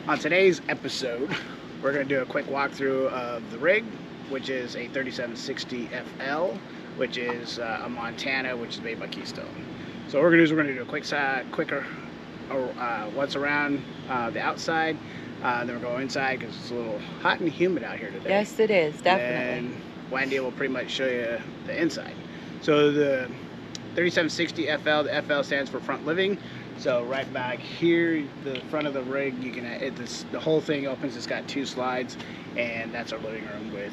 On today's episode, we're going to do a quick walkthrough of the rig, which is a 3760 FL, which is a Montana, which is made by Keystone. So what we're going to do is we're going to do a quicker once around the outside, then we're going inside because it's a little hot and humid out here today. Yes, it is, definitely. And Wendy will pretty much show you the inside. So the 3760 FL, the FL stands for front living. So right back here, the front of the rig, you can the whole thing opens. It's got 2 slides, and that's our living room with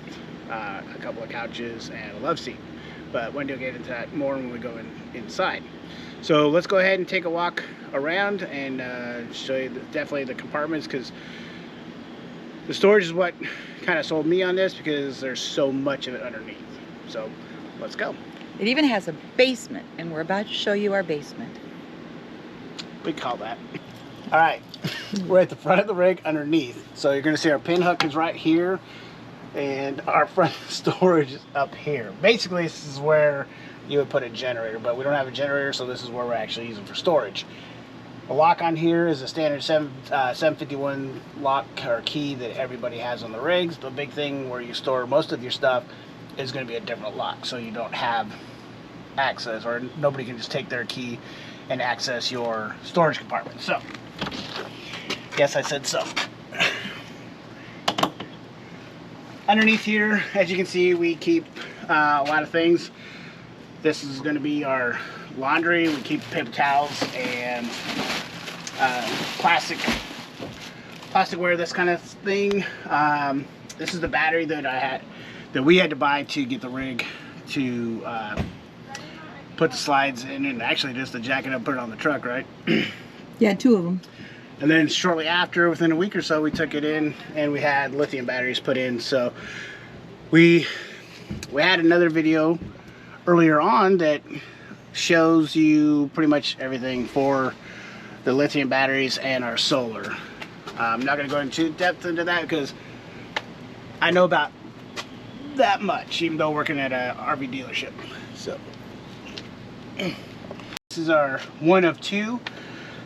a couple of couches and a love seat. But Wendy will get into that more when we go inside. So let's go ahead and take a walk around and show you definitely the compartments, because the storage is what kind of sold me on this, because there's so much of it underneath. So let's go. It even has a basement, and we're about to show you our basement. We call that. All right, we're at the front of the rig underneath. So you're gonna see our pin hook is right here, and our front storage is up here. Basically, this is where you would put a generator, but we don't have a generator, so this is where we're actually using for storage. The lock on here is a standard 751 lock or key that everybody has on the rigs. The big thing where you store most of your stuff is going to be a different lock, so you don't have access, or nobody can just take their key and access your storage compartment. So, yes, I said so. Underneath here, as you can see, we keep a lot of things. This is going to be our laundry. We keep paper towels and plasticware, this kind of thing. This is the battery that we had to buy to get the rig to put the slides in, and actually just to jack it up, put it on the truck, right? Yeah, 2 of them. And then shortly after, within a week or so, we took it in and we had lithium batteries put in. So we had another video earlier on that shows you pretty much everything for the lithium batteries and our solar. I'm not going to go into depth into that because I know about that much, even though working at a RV dealership. So this is our one of 2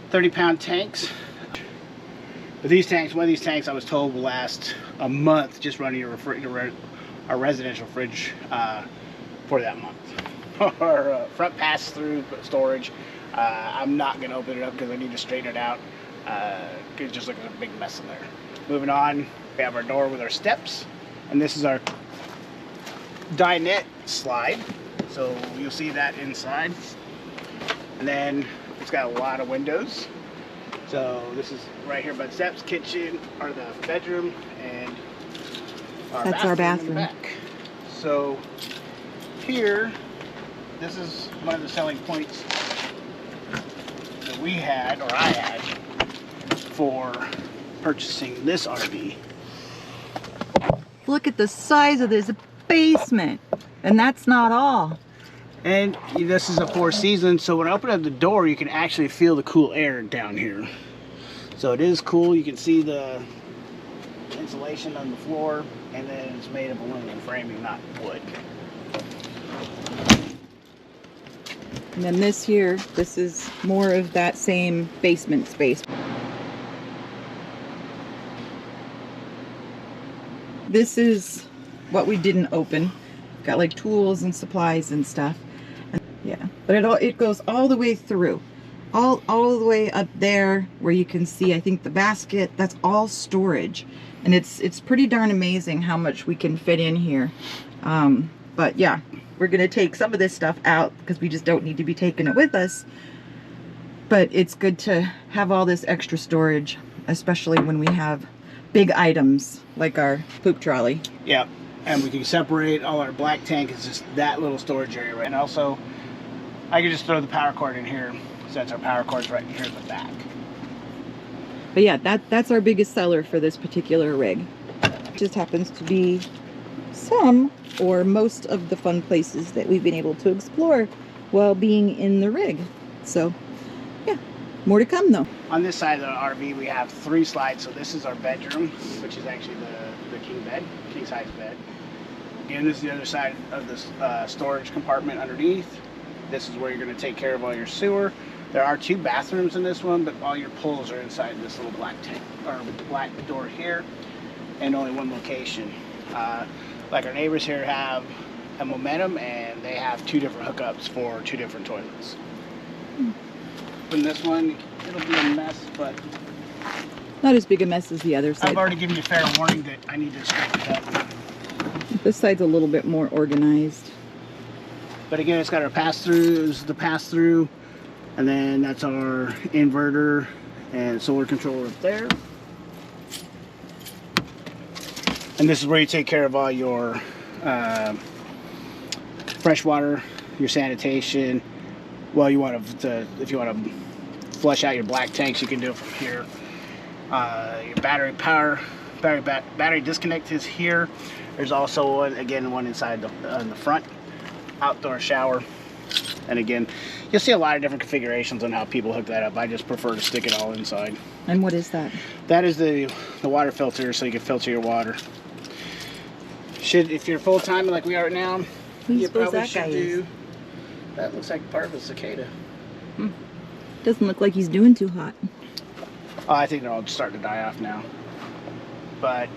30-pound tanks. But these tanks, one of these tanks I was told will last a month just running a residential fridge for that month. Our front pass-through storage, I'm not going to open it up because I need to straighten it out. It just looks like a big mess in there. Moving on, we have our door with our steps, and this is our dinette slide. So you'll see that inside. And then it's got a lot of windows. So this is right here by the steps, kitchen, or the bedroom, and That's our bathroom. in the back. So here, this is one of the selling points that we had, or I had, for purchasing this RV. Look at the size of this basement, and that's not all. And this is a 4-season, so when I open up the door, you can actually feel the cool air down here. So it is cool. You can see the insulation on the floor, and then it's made of aluminum framing, not wood. And then this here, this is more of that same basement space. This is what we didn't open. Got like tools and supplies and stuff. And yeah, but it goes all the way through. All the way up there where you can see, I think, the basket. That's all storage. And it's pretty darn amazing how much we can fit in here. But yeah, we're going to take some of this stuff out because we just don't need to be taking it with us. But it's good to have all this extra storage, especially when we have big items like our poop trolley. Yep, and we can separate all our black tank. It's just that little storage area, right? And also, I can just throw the power cord in here, since our power cord's right here at the back. But yeah, that's our biggest seller for this particular rig. It just happens to be some or most of the fun places that we've been able to explore while being in the rig. So yeah, more to come though. On this side of the RV, we have 3 slides. So this is our bedroom, which is actually the king size bed. And this is the other side of this storage compartment underneath. This is where you're going to take care of all your sewer. There are 2 bathrooms in this one, but all your pulls are inside this little black tank or black door here, and only 1 location. Like our neighbors here have a Momentum, and they have 2 different hookups for 2 different toilets. In this one, it'll be a mess, but not as big a mess as the other side. I've already given you fair warning that I need to straighten it up. This side's a little bit more organized. But again, it's got our pass-throughs, the pass-through, and then that's our inverter and solar controller up there. And this is where you take care of all your fresh water, your sanitation. Well, you want to, if you want to flush out your black tanks, you can do it from here. Your battery power, battery disconnect is here. There's also one, again, one inside the front, outdoor shower. And again, you'll see a lot of different configurations on how people hook that up. I just prefer to stick it all inside. And what is that? That is the water filter, so you can filter your water. If you're full time like we are now, you probably should do. That looks like part of a cicada. Doesn't look like he's doing too hot. Oh, I think they're all starting to die off now. But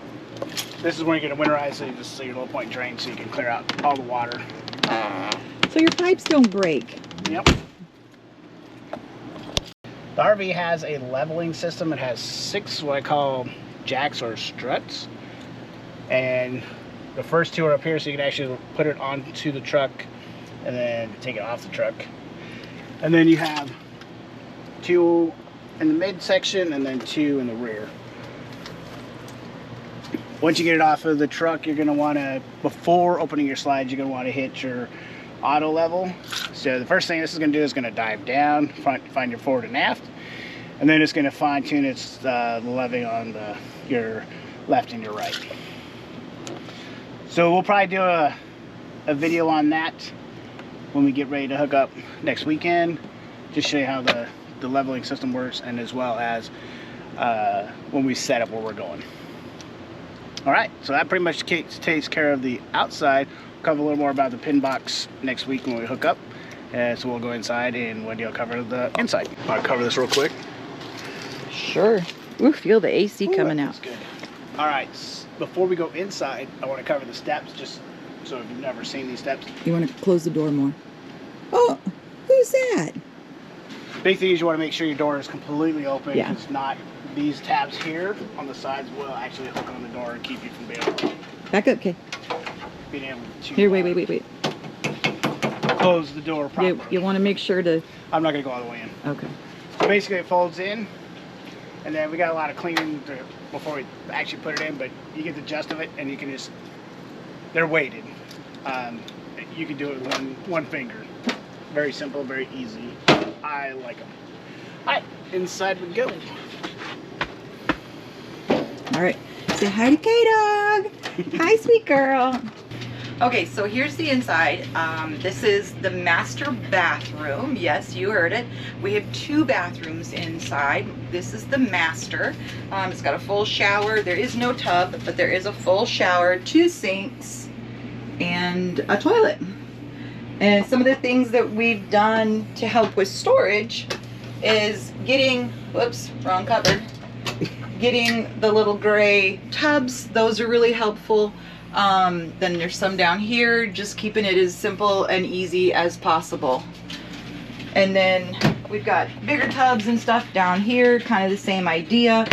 this is when you're going to winterize, so you just see your low point drain, so you can clear out all the water. So your pipes don't break. Yep. The RV has a leveling system. It has 6 what I call jacks or struts, and the first 2 are up here, so you can actually put it onto the truck and then take it off the truck. And then you have 2 in the midsection and then 2 in the rear. Once you get it off of the truck, you're going to want to, before opening your slides, you're going to want to hit your auto level. So the first thing this is going to do is going to dive down, find your forward and aft, and then it's going to fine tune its leveling on your left and your right. So we'll probably do a video on that when we get ready to hook up next weekend, just show you how the leveling system works, and as well as when we set up where we're going. All right, so that pretty much takes care of the outside. We'll cover a little more about the pin box next week when we hook up. So we'll go inside, and Wendy will cover the inside. I'll cover this real quick. Sure. Ooh, feel the AC coming out. That's good. All right, before we go inside, I want to cover the steps, just so if you've never seen these steps. You want to close the door more? Oh, who's that? Big thing is you want to make sure your door is completely open. Yeah. It's not. These tabs here on the sides will actually hook on the door and keep you from being Back up, Kay. Being able to Here, wait. close the door properly. You want to make sure to... I'm not going to go all the way in. Okay. So basically it folds in, and then we got a lot of cleaning before we actually put it in, but you get the gist of it, and you can just... They're weighted. You can do it with one finger. Very simple, very easy. I like them. All right, inside we go. All right, say hi to K-Dog. Hi, sweet girl. Okay, so here's the inside. This is the master bathroom. Yes, you heard it. We have 2 bathrooms inside. This is the master. It's got a full shower. There is no tub, but there is a full shower, 2 sinks, and a toilet. And some of the things that we've done to help with storage is getting, whoops, wrong cupboard. Getting the little gray tubs. Those are really helpful. Then there's some down here, just keeping it as simple and easy as possible. And then we've got bigger tubs and stuff down here, kind of the same idea.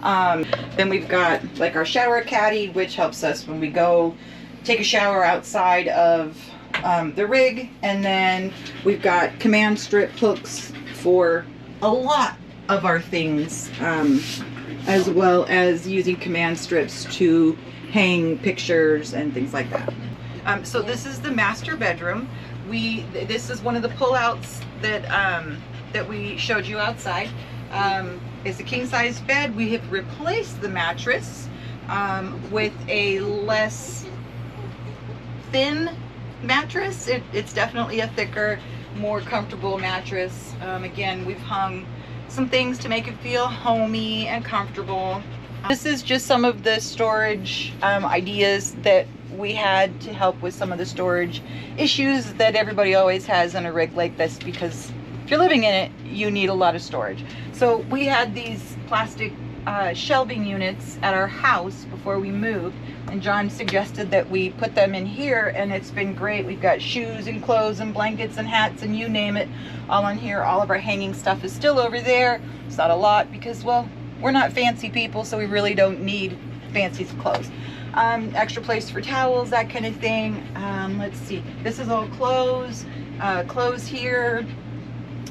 Then we've got like our shower caddy, which helps us when we go take a shower outside of the rig. And then we've got command strip hooks for a lot of our things, as well as using command strips to hang pictures and things like that. So this is the master bedroom. This is one of the pullouts that that we showed you outside. It's a king size bed. We have replaced the mattress with a less thin mattress. It's definitely a thicker, more comfortable mattress. Again, we've hung some things to make it feel homey and comfortable. This is just some of the storage ideas that we had to help with some of the storage issues that everybody always has in a rig like this, because you're living in it, you need a lot of storage. So we had these plastic shelving units at our house before we moved, and John suggested that we put them in here, and it's been great. We've got shoes and clothes and blankets and hats and you name it, all on here. All of our hanging stuff is still over there. It's not a lot because, well, we're not fancy people, so we really don't need fancy clothes. Extra place for towels, that kind of thing. Let's see, this is all clothes here,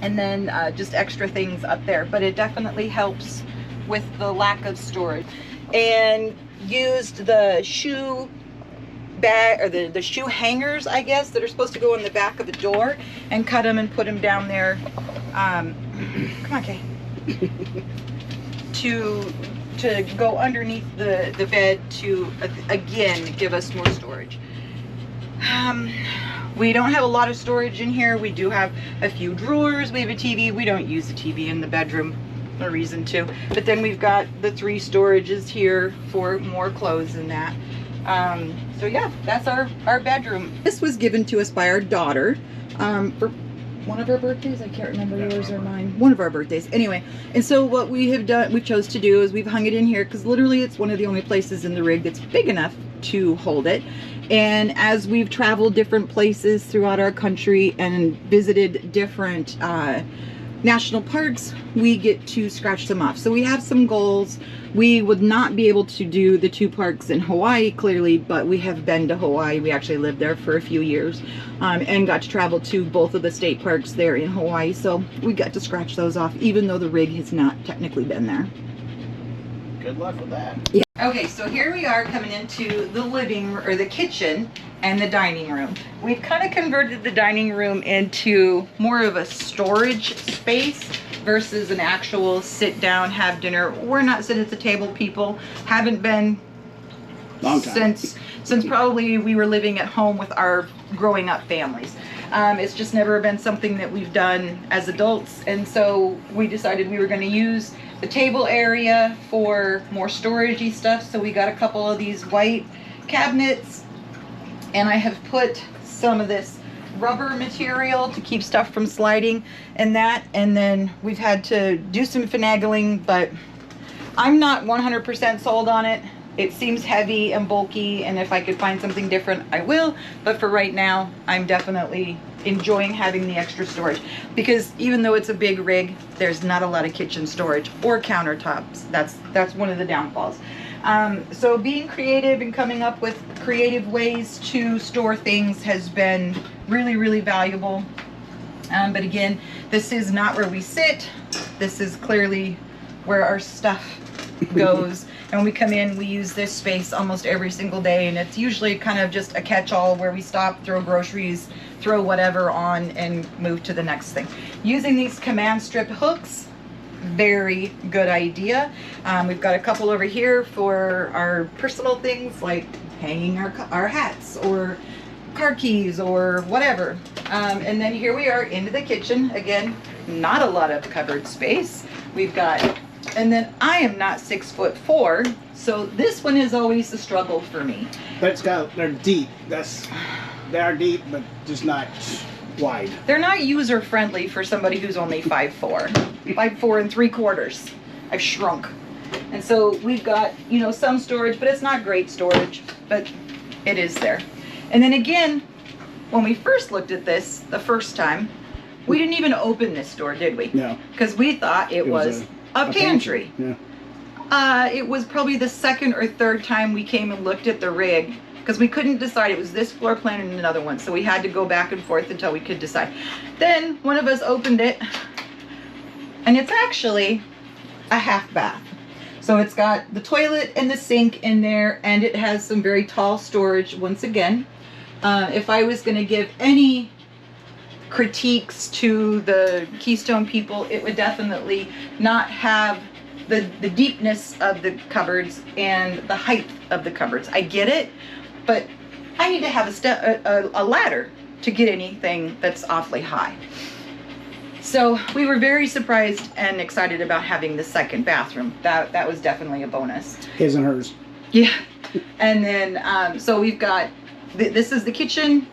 and then just extra things up there, but it definitely helps with the lack of storage. And used the shoe bag, or the shoe hangers, I guess, that are supposed to go in the back of the door, and cut them and put them down there. Come on, Kay. to go underneath the bed to, again, give us more storage. We don't have a lot of storage in here. We do have a few drawers. We have a TV. We don't use the TV in the bedroom. No reason to. But then we've got the 3 storages here for more clothes and that. So yeah, that's our bedroom. This was given to us by our daughter for one of our birthdays. I can't remember yours or mine. One of our birthdays. Anyway, and so what we have done, we chose to do, is we've hung it in here because literally it's one of the only places in the rig that's big enough to hold it. And as we've traveled different places throughout our country and visited different national parks, we get to scratch them off. So we have some goals. We would not be able to do the 2 parks in Hawaii, clearly, but we have been to Hawaii. We actually lived there for a few years and got to travel to both of the state parks there in Hawaii. So we got to scratch those off, even though the rig has not technically been there. Good luck with that. Yeah. Okay, so here we are coming into the living or the kitchen and the dining room. We've kind of converted the dining room into more of a storage space versus an actual sit down, have dinner. We're not sitting at the table people. Haven't been long time. Since probably we were living at home with our growing up families. It's just never been something that we've done as adults, and so we decided we were going to use the table area for more storagey stuff. So we got a couple of these white cabinets, and I have put some of this rubber material to keep stuff from sliding and that. And then we've had to do some finagling, but I'm not 100% sold on it. It seems heavy and bulky, and if I could find something different, I will. But for right now, I'm definitely enjoying having the extra storage, because even though it's a big rig, there's not a lot of kitchen storage or countertops. That's one of the downfalls. So being creative and coming up with creative ways to store things has been really, really valuable. But again, this is not where we sit. This is clearly where our stuff goes. And when we come in, we use this space almost every single day, and it's usually kind of just a catch-all where we stop, throw groceries, throw whatever on, and move to the next thing. Using these command strip hooks, very good idea. We've got a couple over here for our personal things, like hanging our hats or car keys or whatever. And then here we are into the kitchen. Again, not a lot of cupboard space. We've got, and then I am not 6'4", so this one is always a struggle for me. But they're deep. They are deep, but just not wide. They're not user friendly for somebody who's only 5'4", 5'4 3/4". I've shrunk, and so we've got, you know, some storage, but it's not great storage, but it is there. And then again, when we first looked at this the first time, we didn't even open this door, did we? No. Because we thought it was a pantry. Yeah. It was probably the 2nd or 3rd time we came and looked at the rig, because we couldn't decide. It was this floor plan and another one, so we had to go back and forth until we could decide. Then one of us opened it, and it's actually a half bath. So it's got the toilet and the sink in there, and it has some very tall storage once again. If I was going to give any critiques to the Keystone people, it would definitely not have the deepness of the cupboards and the height of the cupboards. I get it, but I need to have a ladder to get anything that's awfully high. So we were very surprised and excited about having the second bathroom. That was definitely a bonus. His and hers. Yeah. And then, so we've got, this is the kitchen.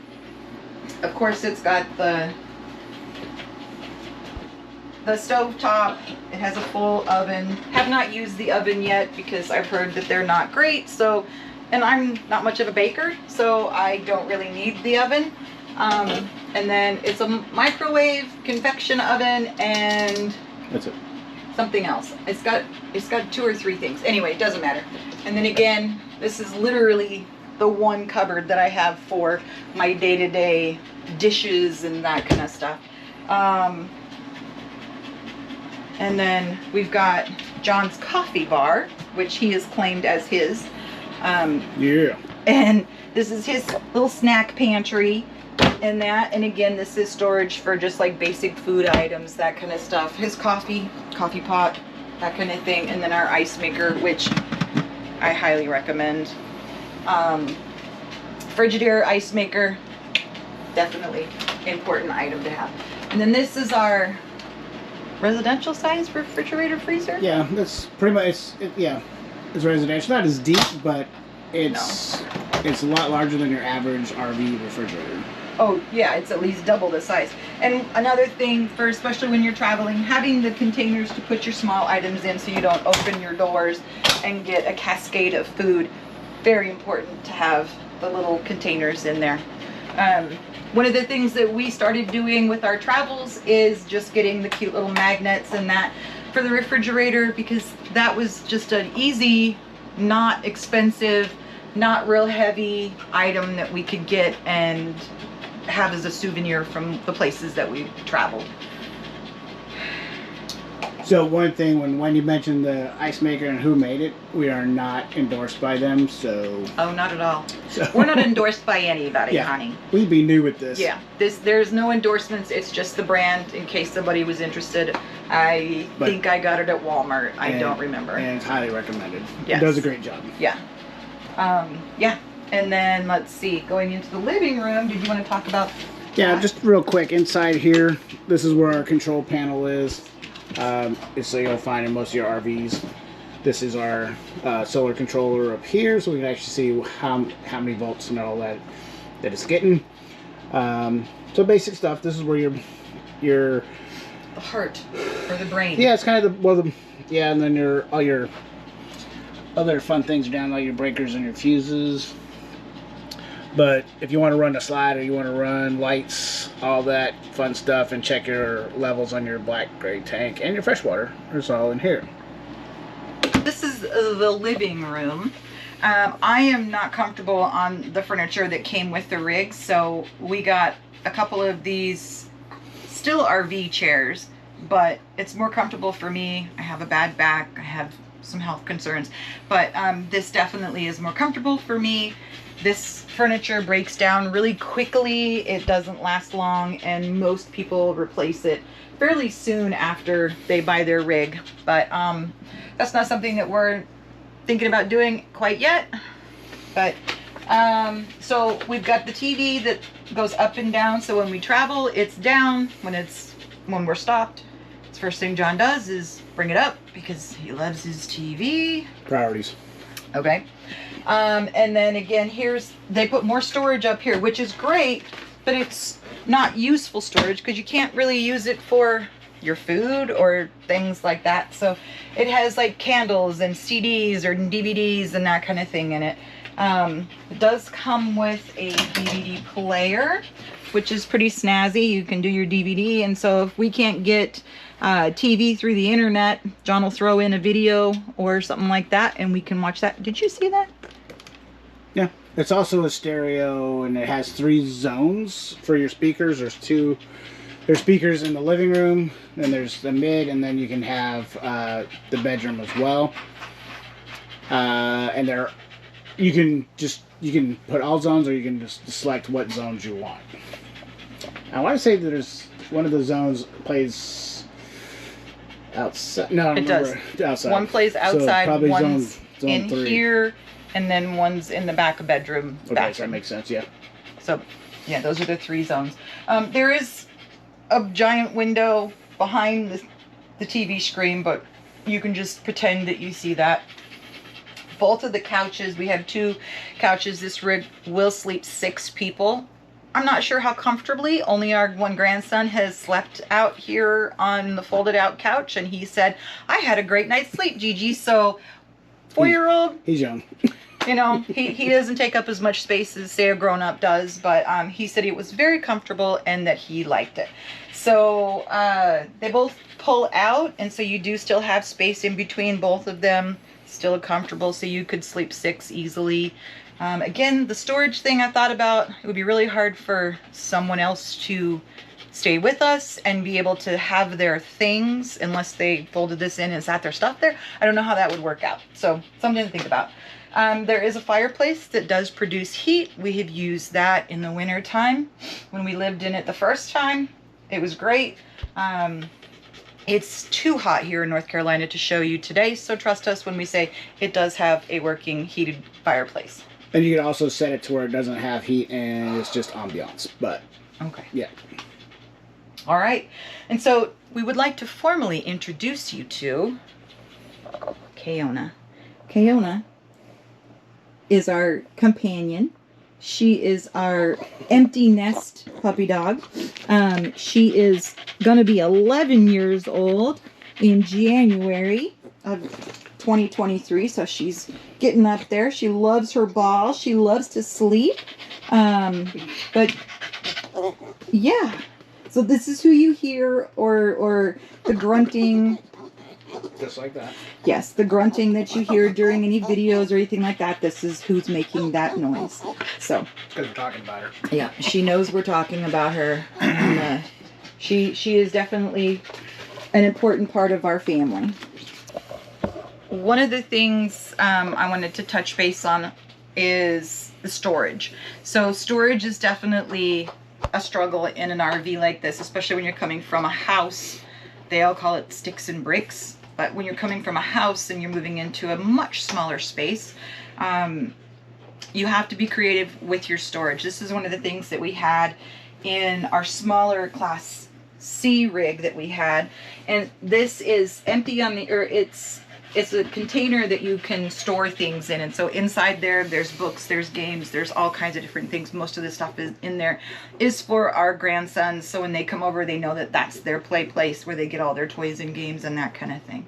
Of course, it's got the the stovetop. It has a full oven. Have not used the oven yet because I've heard that they're not great. So, and I'm not much of a baker, so I don't really need the oven. And then it's a microwave convection oven and That's it. something else. It's got 2 or 3 things. Anyway, it doesn't matter. And then again, this is literally the one cupboard that I have for my day-to-day dishes and that kind of stuff. And then we've got John's coffee bar, which he has claimed as his. Yeah. And this is his little snack pantry and that. And again, this is storage for just like basic food items, that kind of stuff. His coffee pot, that kind of thing. And then our ice maker, which I highly recommend. Frigidaire, ice maker, definitely important item to have. And then this is our residential size refrigerator freezer. Yeah, that's pretty much, it's residential. Not as deep, but it's a lot larger than your average RV refrigerator. Oh yeah, it's at least double the size. And another thing for especially when you're traveling, having the containers to put your small items in so you don't open your doors and get a cascade of food. Very important to have the little containers in there. One of the things that we started doing with our travels is just getting the cute little magnets and that for the refrigerator, because that was just an easy, not expensive, not real heavy item that we could get and have as a souvenir from the places that we traveled. So one thing, when Wendy mentioned the ice maker and who made it, we are not endorsed by them, so... Oh, not at all. So, we're not endorsed by anybody, yeah, honey. We'd be new with this. Yeah, there's no endorsements. It's just the brand in case somebody was interested. I think I got it at Walmart. I don't remember. And it's highly recommended. Yes. It does a great job. Yeah. Yeah. And then let's see, going into the living room, did you want to talk about Yeah, just real quick, inside here, this is where our control panel is. It's so you'll find in most of your RVs. This is our solar controller up here, so we can actually see how many volts and all that it's getting. So basic stuff. This is where your the heart or the brain? Yeah, it's kind of and then all your other fun things are down, like your breakers and your fuses. But if you want to run a slide or you want to run lights, all that fun stuff, and check your levels on your black gray tank and your freshwater, it's all in here. This is the living room. I am not comfortable on the furniture that came with the rig, so we got a couple of these still RV chairs, but it's more comfortable for me. I have a bad back, I have some health concerns, but this definitely is more comfortable for me. This furniture breaks down really quickly, it doesn't last long, and most people replace it fairly soon after they buy their rig. But that's not something that we're thinking about doing quite yet. But so we've got the TV that goes up and down, so when we travel it's down. When we're stopped, the first thing John does is bring it up because he loves his TV. Priorities. Okay. And then again, they put more storage up here, which is great, but it's not useful storage because you can't really use it for your food or things like that. So it has like candles and CDs or DVDs and that kind of thing in it. It does come with a DVD player, which is pretty snazzy. You can do your DVD. And so if we can't get TV through the internet, John will throw in a video or something like that and we can watch that. Did you see that? Yeah, it's also a stereo, and it has 3 zones for your speakers. There's speakers in the living room, then there's the mid, and then you can have the bedroom as well. And you can put all zones, or you can just select what zones you want. I want to say that there's one of the zones plays outside. No, it does. Outside. One plays outside, so probably one's zone in 3. here, and then one's in the back bedroom. Okay, so that makes sense, yeah. So, yeah, those are the 3 zones. There is a giant window behind the TV screen, but you can just pretend that you see that. Both of the couches, we have 2 couches. This rig will sleep 6 people. I'm not sure how comfortably. Only our one grandson has slept out here on the folded out couch, and he said, I had a great night's sleep, Gigi. So 4-year-old, he's young. you know, he doesn't take up as much space as, say, a grown-up does, but he said it was very comfortable and that he liked it. So they both pull out, and so you do still have space in between both of them, still comfortable, so you could sleep 6 easily. Again, the storage thing I thought about, it would be really hard for someone else to stay with us and be able to have their things unless they folded this in and sat their stuff there. I don't know how that would work out. So something to think about. There is a fireplace that does produce heat. We have used that in the winter time. When we lived in it the first time, it was great. It's too hot here in North Carolina to show you today, so trust us when we say it does have a working heated fireplace. And you can also set it to where it doesn't have heat and it's just ambiance. But okay. Yeah. All right. And so we would like to formally introduce you to Keona. Keona is our companion. She is our empty nest puppy dog. She is going to be 11 years old in January of 2023, so she's getting up there. She loves her ball. She loves to sleep. But yeah, so this is who you hear, or the grunting. Just like that. Yes, the grunting that you hear during any videos or anything like that, this is who's making that noise. So because we're talking about her. Yeah, she knows we're talking about her. And, she is definitely an important part of our family. One of the things I wanted to touch base on is the storage. So storage is definitely a struggle in an RV like this, especially when you're coming from a house. They all call it sticks and bricks. But when you're coming from a house and you're moving into a much smaller space, you have to be creative with your storage. This is one of the things that we had in our smaller Class C rig that we had. And this is empty on the, or it's a container that you can store things in. And so inside there's books, there's games, there's all kinds of different things. Most of the stuff is in there is for our grandsons. So when they come over, they know that that's their play place where they get all their toys and games and that kind of thing.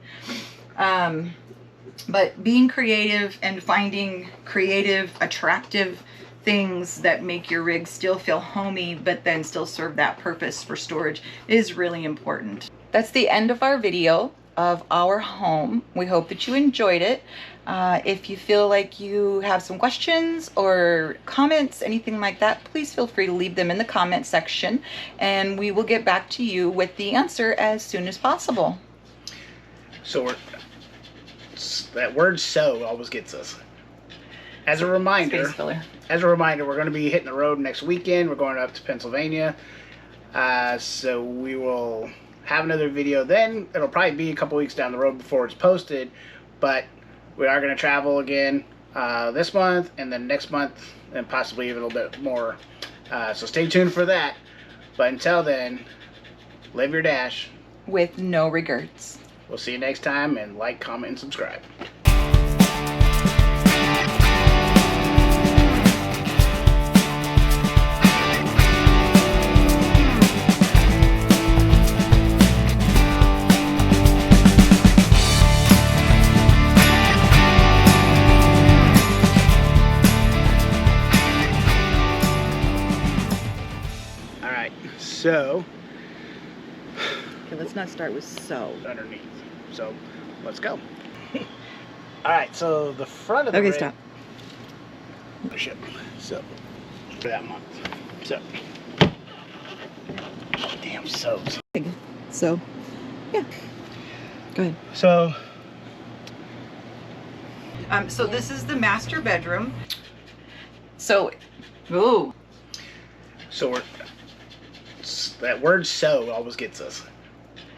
But being creative and finding creative, attractive things that make your rig still feel homey, but then still serve that purpose for storage is really important. That's the end of our video of our home. We hope that you enjoyed it. If you feel like you have some questions or comments, anything like that, please feel free to leave them in the comment section and we will get back to you with the answer as soon as possible. So that word "so" always gets us. As a reminder, Space filler. We're going to be hitting the road next weekend. We're going up to Pennsylvania. So we will have another video then. It'll probably be a couple weeks down the road before it's posted, but we are going to travel again this month and then next month and possibly even a little bit more. So stay tuned for that. But until then, live your dash with no regrets. We'll see you next time, and like, comment, and subscribe. So, okay, let's not start with so. Underneath. So, let's go. Alright, so the front of the okay, rig, stop. So, for that month. So, damn soaps. So, yeah. Go ahead. So, so this is the master bedroom. So, ooh. So that word "so" always gets us.